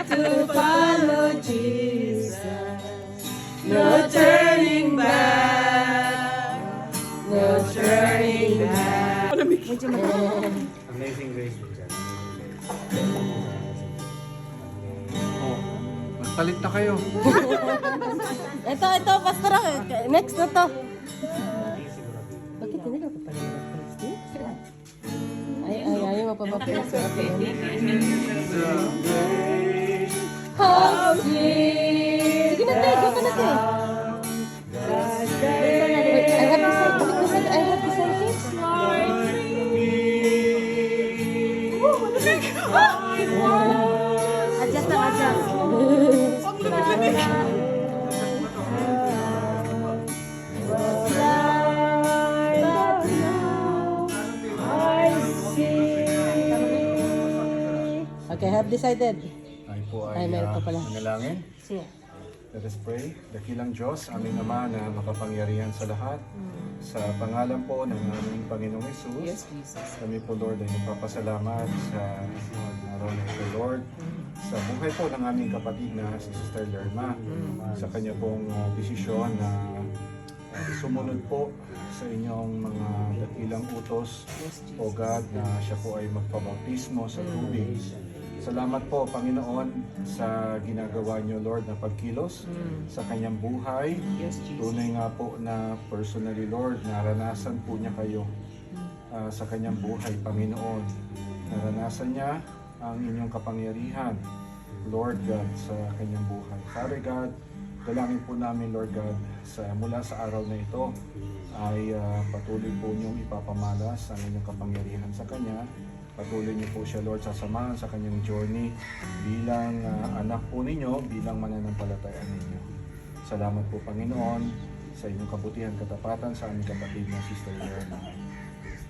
to follow Jesus. No turning back. No turning back. Amazing Grace po dyan. Magpalit na kayo. Ito, pastor. Next na to. Bakit hindi ka pa pala mag-plastic? Ay, mapapaplastic. Of Jesus. Sige na tayo, go ka na tayo. Wait, I have to say this. Adjust na, adjust. Okay, have decided. Ay po Ay, ay meron pa pala. manalangin. Sige. Let us pray. Dakilang Diyos, aming Ama na makapangyarihan sa lahat. Sa pangalan po ng aming Panginoong Hesus, kami po Lord ay nagpapasalamat sa araw na ito Lord. Sa buhay po ng aming kapatid na si Sister Lerma, sa kanya pong desisyon na sumunod po sa inyong mga dakilang utos, O God, na siya po ay magpabautismo sa tubig. Salamat po, Panginoon, sa ginagawa niyo, Lord, na pagkilos sa kanyang buhay. Tunay nga po na personally, Lord, naranasan po niya kayo sa kanyang buhay, Panginoon. Naranasan niya ang inyong kapangyarihan, Lord God, sa kanyang buhay. Father God, dalangin po namin, Lord God, mula sa araw na ito ay patuloy po niyong ipapamalas ang inyong kapangyarihan sa kanya. Patuloy niyo po siya, Lord, sasamahan sa kanyang journey bilang anak po ninyo, bilang mananampalataya ninyo. Salamat po, Panginoon, sa inyong kabutihan, katapatan sa aming kapatid na Sister Lerma.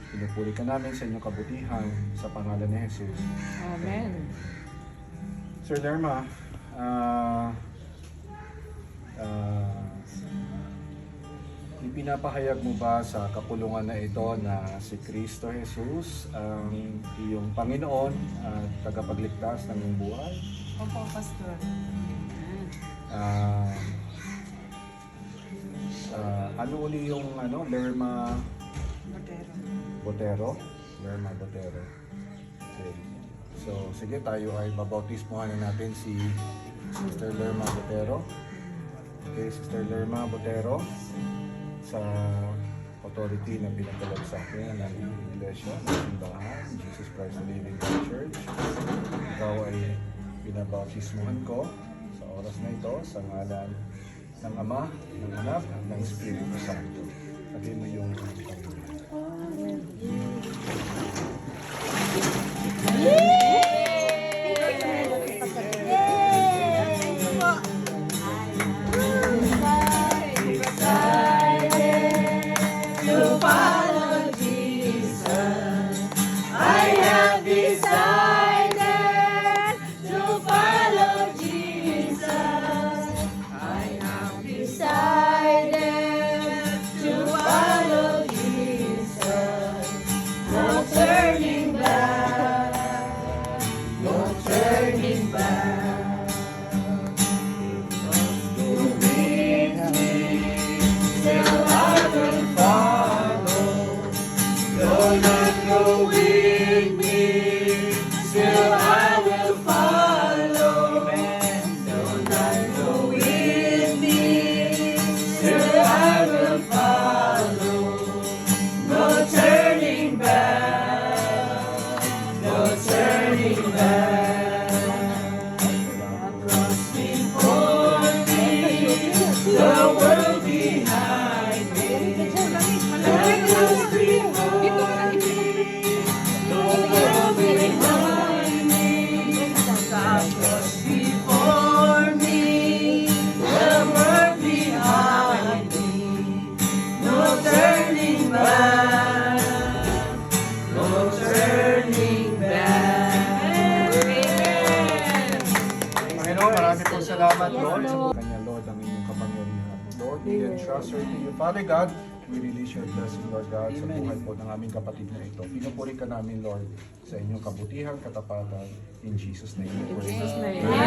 Pinupuri ka namin sa inyong kabutihan sa pangalan ni Jesus. Amen. Sir Lerma, ipinapahayag mo ba sa kapulungan na ito na si Kristo Jesus ang iyong Panginoon at tagapagligtas ng iyong buhay? Opo, Pastor. Ano uli yung Lerma Botero? Lerma Botero. Okay. So, sige, tayo ay babautismohan na natin si Sister Lerma Botero. Okay, Sister Lerma Botero, sa authority na pinagkalog sa akin ng Iglesia, ng Simbahan, Jesus Christ the Living God Church. Ikaw ay pinabautismuhan ko sa oras na ito sa ngalan ng Ama, ng Anak, ng Espiritu Santo. Sabihin mo yung salamat, Lord, sa kanya, Lord, ang inyong kapangyarihan. Lord, we entrust her to you. Father God, We release your blessing, Lord God, sa buhay po ng aming kapatid na ito. Pinupuri ka namin, Lord, sa inyong kabutihan, katapatan. In Jesus' name we pray. Jesus' name. Amen.